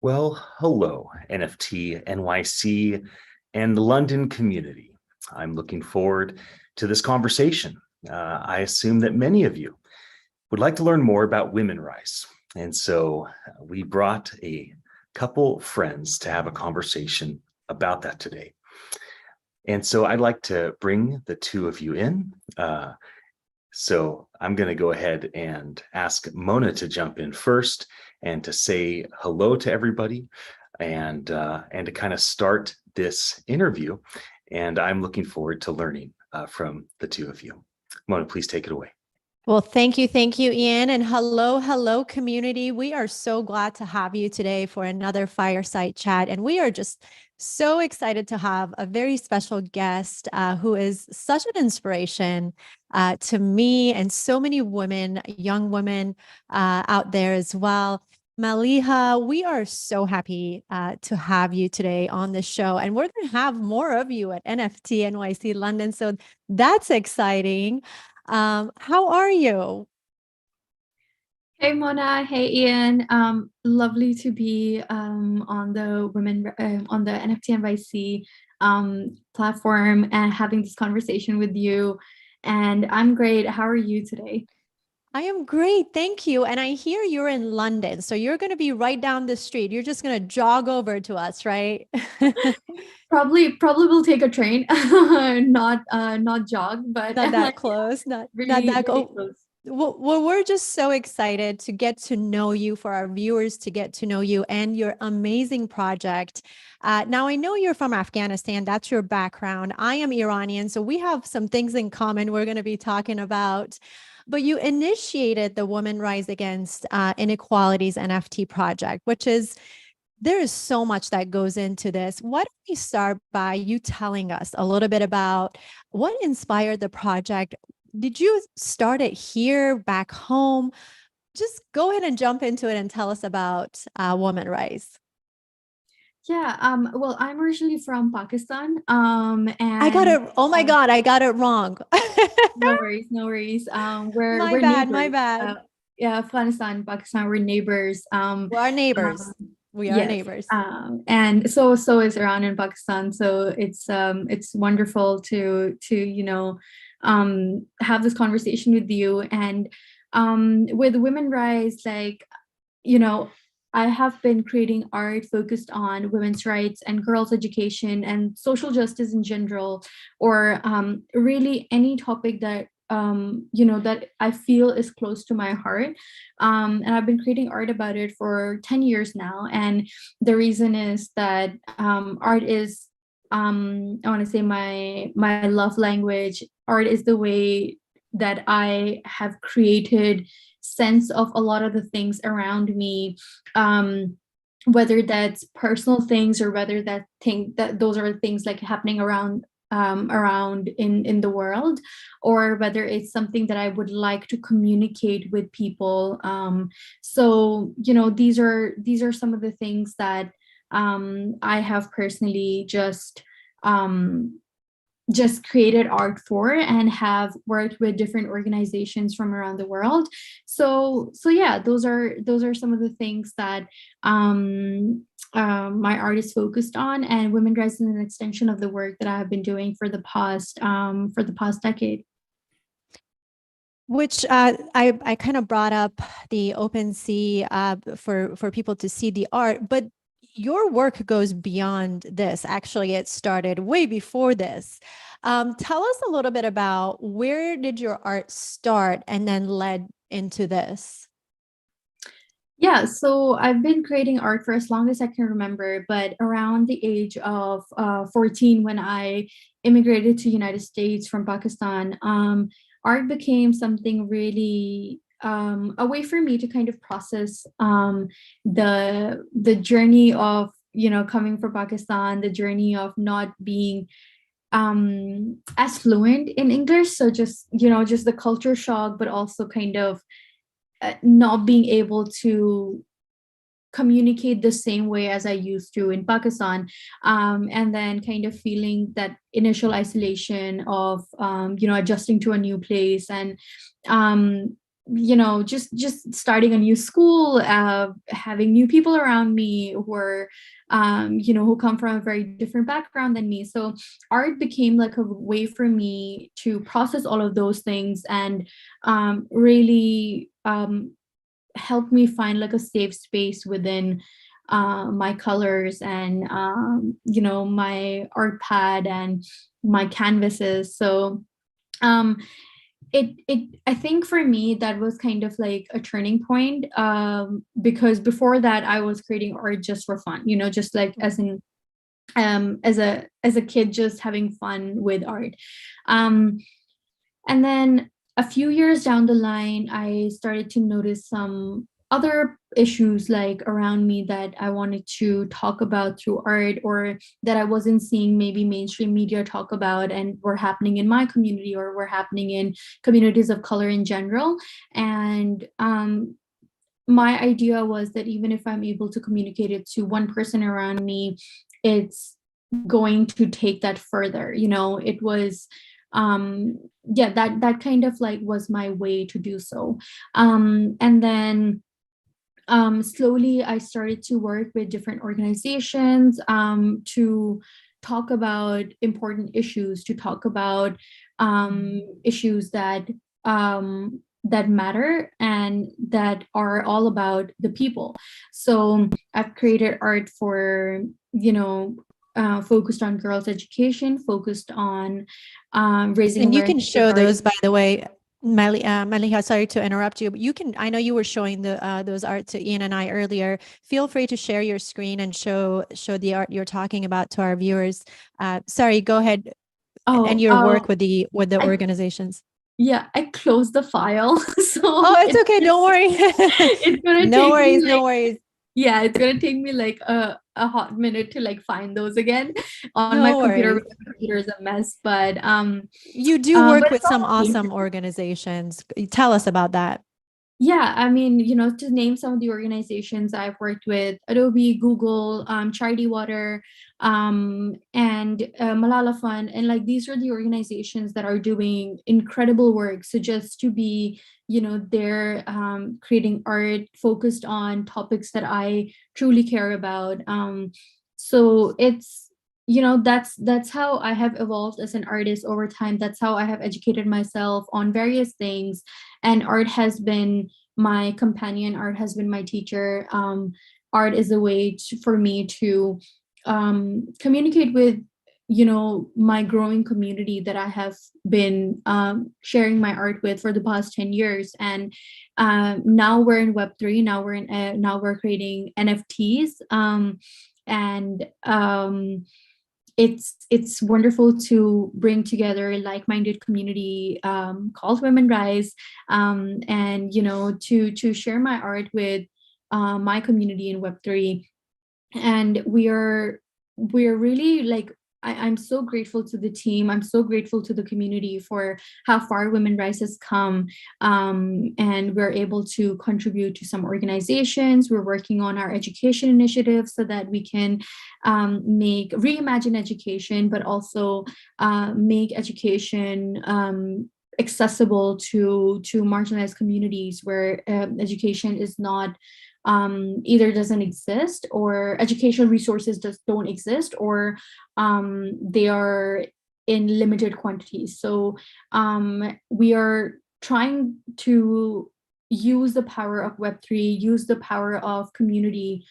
Well, hello, NFT, NYC, and the London community. I'm looking forward to this conversation. I assume that many of you would like to learn more about women rights. And so we brought a couple friends to have a conversation about that today. And so I'd like to bring the two of you in. So I'm going to go ahead and ask Mona to jump in first and to say hello to everybody and to kind of start this interview. And I'm looking forward to learning from the two of you. Mona, please take it away. Well, thank you, Ian. And hello, community. We are so glad to have you today for another fireside chat. And we are just so excited to have a very special guest who is such an inspiration to me and so many women, young women out there as well. Maliha, we are so happy to have you today on the show. And we're going to have more of you at NFT NYC London. So that's exciting. How are you? Hey Mona, hey Ian. Lovely to be on the on the NFT NYC platform and having this conversation with you. And I'm great. How are you today? I am great, thank you. And I hear you're in London, so you're going to be right down the street. You're just going to jog over to us, right? Probably will take a train, not jog, but Not that close, not really that really close. Well, we're just so excited to get to know you, for our viewers to get to know you and your amazing project. Now, I know you're from Afghanistan. That's your background. I am Iranian, so we have some things in common we're going to be talking about. But you initiated the Women Rise Against Inequalities NFT project, which is there is so much that goes into this. Why don't we start by you telling us a little bit about what inspired the project? Did you start it here, back home? Just go ahead and jump into it and tell us about Women Rise. Yeah, well, I'm originally from Pakistan. I got And it. Oh my God, I got it wrong. no worries, no worries. My We're bad, my neighbors. bad. Yeah, Afghanistan, Pakistan, we're neighbors. We're our neighbors. We are Yes. neighbors. And so is Iran and Pakistan. So it's wonderful to have this conversation with you. And with Women Rise, like, you know, I have been creating art focused on women's rights and girls' education and social justice in general, or really any topic that that I feel is close to my heart. And I've been creating art about it for 10 years now. And the reason is that art is I want to say my love language. Art is the way that I have created sense of a lot of the things around me, whether that's personal things or whether that those are things like happening around in the world, or whether it's something that I would like to communicate with people. So these are some of the things that I have personally just created art for and have worked with different organizations from around the world. So yeah, those are some of the things that my art is focused on, and women rights is an extension of the work that I have been doing for the past decade. Which I kind of brought up the OpenSea for people to see the art, but your work goes beyond this. Actually, it started way before this. Tell us a little bit about where did your art start and then led into this? Yeah, so I've been creating art for as long as I can remember, but around the age of 14, when I immigrated to United States from Pakistan, art became something really a way for me to kind of process the journey of coming from Pakistan, the journey of not being as fluent in English. So just the culture shock, but also kind of not being able to communicate the same way as I used to in Pakistan, and then kind of feeling that initial isolation of adjusting to a new place, and just starting a new school, having new people around me who are who come from a very different background than me. So art became like a way for me to process all of those things and really help me find like a safe space within my colors and my art pad and my canvases. So I think for me that was kind of like a turning point, because before that I was creating art just for fun, just like as a kid, just having fun with art. And then a few years down the line, I started to notice some other issues like around me that I wanted to talk about through art, or that I wasn't seeing maybe mainstream media talk about, and were happening in my community or were happening in communities of color in general. And my idea was that even if I'm able to communicate it to one person around me, it's going to take that further. It was that kind of like was my way to do so. And then slowly I started to work with different organizations to talk about important issues, to talk about issues that matter and that are all about the people. So I've created art for, focused on girls' education, focused on raising And you awareness can show regarding- those, by the way, Maliha, sorry to interrupt you, but you can, I know you were showing those art to Ian and I earlier. Feel free to share your screen and show the art you're talking about to our viewers. Sorry, go ahead. And your work with the organizations. Yeah, I closed the file. So it's okay. Don't worry. It's gonna no take worries. me No worries. Yeah, it's gonna take me like a hot minute to like find those again on No my computer. worries. The computer is a mess, but you do work but with it's some all awesome organizations. Tell us about that. Yeah, I mean, to name some of the organizations I've worked with: Adobe, Google, Charity Water, and Malala Fund. And like, these are the organizations that are doing incredible work. So just to be, they're creating art focused on topics that I truly care about. So it's, that's how I have evolved as an artist over time. That's how I have educated myself on various things. And art has been my companion. Art has been my teacher. Art is a way for me to communicate with, my growing community that I have been sharing my art with for the past 10 years. And now we're in Web3. Now we're creating NFTs. And it's wonderful to bring together a like-minded community called Women Rise, and to share my art with my community in Web3. And we're really like, I'm so grateful to the team. I'm so grateful to the community for how far Women Rise has come. And we're able to contribute to some organizations. We're working on our education initiative so that we can reimagine education, but also make education accessible to marginalized communities where education is not either doesn't exist, or educational resources just don't exist, or they are in limited quantities. So we are trying to use the power of Web3, use the power of community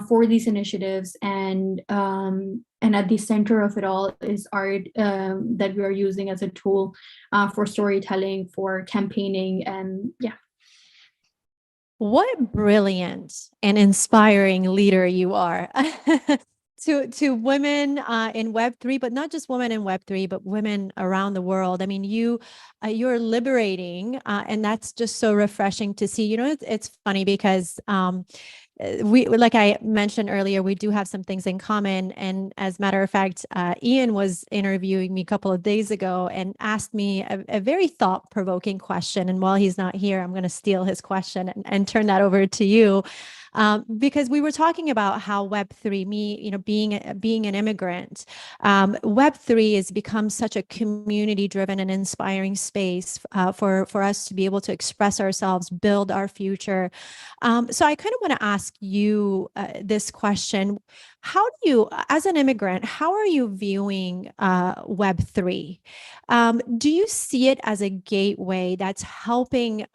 for these initiatives. And at the center of it all is art that we are using as a tool for storytelling, for campaigning, and yeah. What brilliant and inspiring leader you are to women in Web3, but not just women in Web3, but women around the world. I mean, you're liberating, and that's just so refreshing to see. It's funny because we, like I mentioned earlier, we do have some things in common. And as a matter of fact, Ian was interviewing me a couple of days ago and asked me a very thought-provoking question. And while he's not here, I'm going to steal his question and turn that over to you. because we were talking about how Web3, being an immigrant, Web3 has become such a community-driven and inspiring space for us to be able to express ourselves, build our future. So I kind of want to ask you this question. How do you, as an immigrant, how are you viewing Web3? Do you see it as a gateway that's helping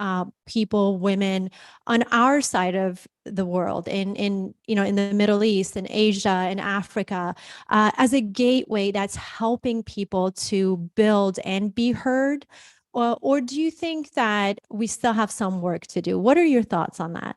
people, women on our side of the world, in the Middle East, in Asia, in Africa, as a gateway that's helping people to build and be heard? Or do you think that we still have some work to do? What are your thoughts on that?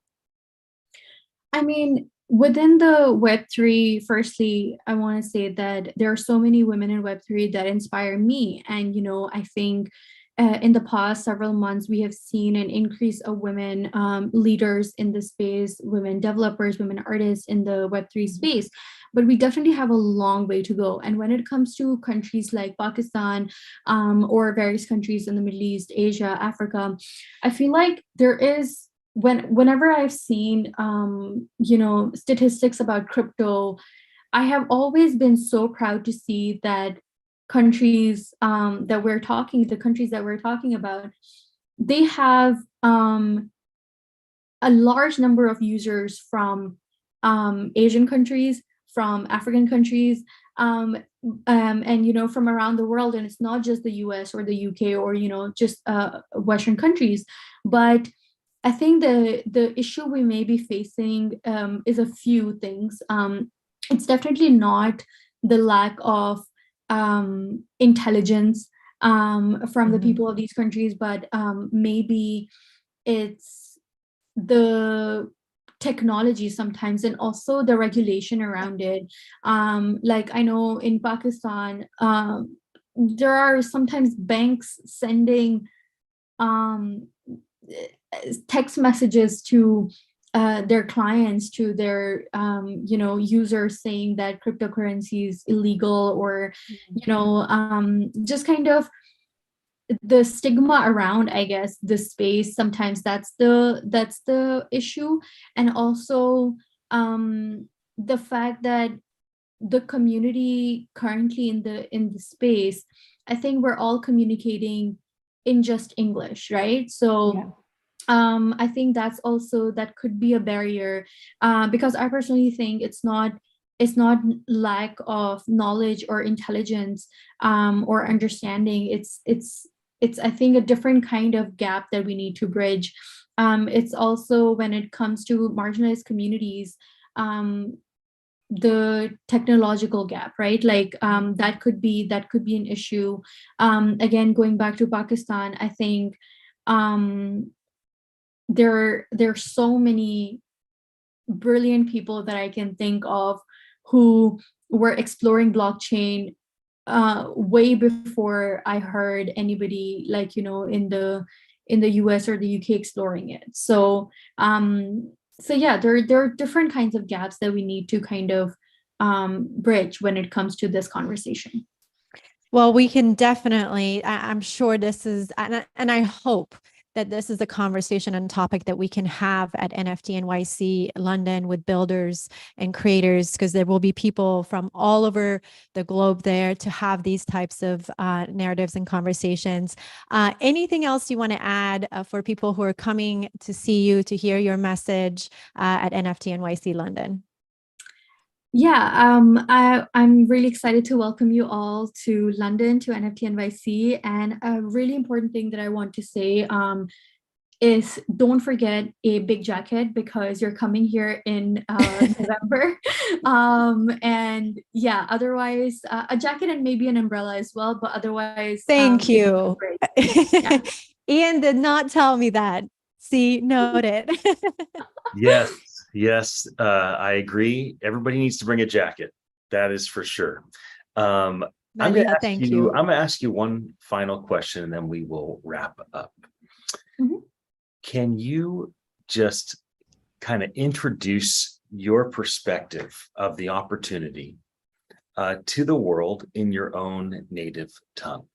I mean, within the Web3, firstly, I want to say that there are so many women in Web3 that inspire me. And, I think in the past several months, we have seen an increase of women leaders in the space, women developers, women artists in the Web3 space. But we definitely have a long way to go. And when it comes to countries like Pakistan or various countries in the Middle East, Asia, Africa, I feel like there is, whenever I've seen statistics about crypto, I have always been so proud to see that countries the countries that we're talking about, they have a large number of users from Asian countries, from African countries, and from around the world. And it's not just the US or the UK or just Western countries, but I think the issue we may be facing is a few things. It's definitely not the lack of intelligence from the people of these countries, but maybe it's the technology sometimes, and also the regulation around it. Like I know in Pakistan, there are sometimes banks sending text messages to their clients, to their users, saying that cryptocurrency is illegal, or just kind of the stigma around, I guess, the space. Sometimes that's the issue. And also the fact that the community currently in the space, I think we're all communicating in just English, right? So yeah. I think that could be a barrier, because I personally think it's not lack of knowledge or intelligence or understanding. It's I think a different kind of gap that we need to bridge. It's also when it comes to marginalized communities, the technological gap, right? Like that could be an issue. Again, going back to Pakistan, I think there are so many brilliant people that I can think of who were exploring blockchain way before I heard anybody, like in the US or the UK exploring it. So yeah, there are different kinds of gaps that we need to kind of bridge when it comes to this conversation. Well, we can definitely, I'm sure this is, and I hope that this is a conversation and topic that we can have at NFT NYC London with builders and creators, because there will be people from all over the globe there to have these types of narratives and conversations. Anything else you want to add for people who are coming to see you, to hear your message at NFT NYC London? Yeah, I'm really excited to welcome you all to London, to NFT NYC. And a really important thing that I want to say is don't forget a big jacket, because you're coming here in November. And yeah, otherwise a jacket and maybe an umbrella as well, but otherwise. Thank you. Yeah. Ian did not tell me that. See, noted. Yes, I agree. Everybody needs to bring a jacket. That is for sure. Maliha, I'm going to ask you one final question, and then we will wrap up. Mm-hmm. Can you just kind of introduce your perspective of the opportunity to the world in your own native tongue?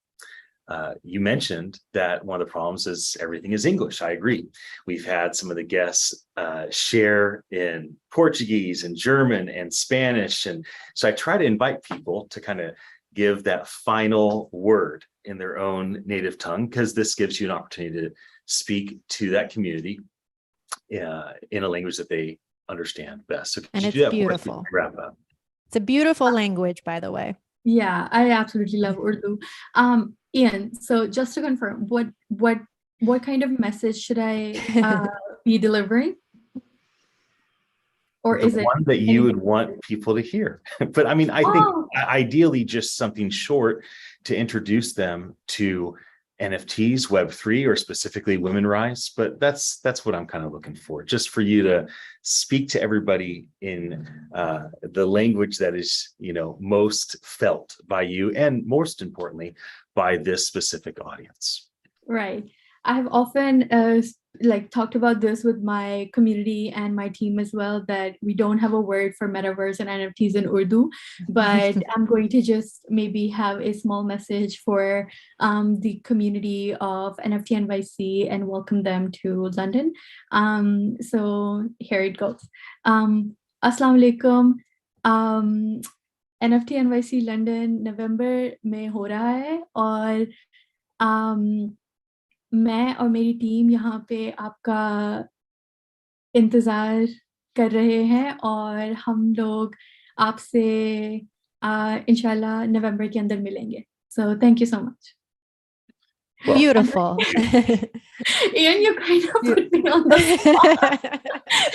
You mentioned that one of the problems is everything is English. I agree. We've had some of the guests share in Portuguese and German and Spanish. And so I try to invite people to kind of give that final word in their own native tongue, because this gives you an opportunity to speak to that community in a language that they understand best. So And could you it's do that for us beautiful. before we wrap up? It's a beautiful language, by the way. Yeah, I absolutely love Urdu. Ian, so just to confirm, what kind of message should I be delivering? Or The is it one that you would want people to hear? But I mean, I think ideally just something short to introduce them to NFTs, Web3, or specifically Women Rise. But that's what I'm kind of looking for, just for you to speak to everybody in the language that is, most felt by you, and most importantly, by this specific audience. Right. I have often talked about this with my community and my team as well, that we don't have a word for metaverse and NFTs in Urdu, but I'm going to just maybe have a small message for the community of NFT NYC and welcome them to London. So here it goes. Assalamu alaikum. NFT NYC London November में हो रहा है, और मैं और मेरी team यहाँ पे आपका इंतज़ार कर रहे हैं, और हम लोग आपसे इंशाल्लाह नवंबर के अंदर मिलेंगे. So thank you so much. Well, Beautiful. Ian, you kind of put me on the spot.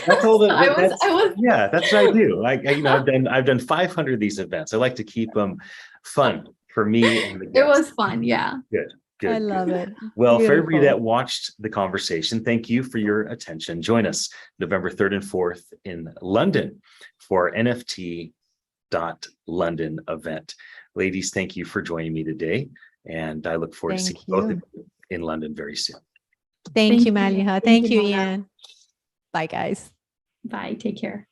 That's all that. I was. Yeah, that's what I do. I've done 500 of these events. I like to keep them fun for me and the guests. It was fun, yeah. Good. I love it. Well, for everybody Beautiful. that watched the conversation, thank you for your attention. Join us November 3rd and 4th in London for our NFT.London event. Ladies, thank you for joining me today. And I look forward to seeing both of you in London very soon. Thank you, you. Maliha. Thank Thank you, you, Mona. Ian. Bye, guys. Bye, take care.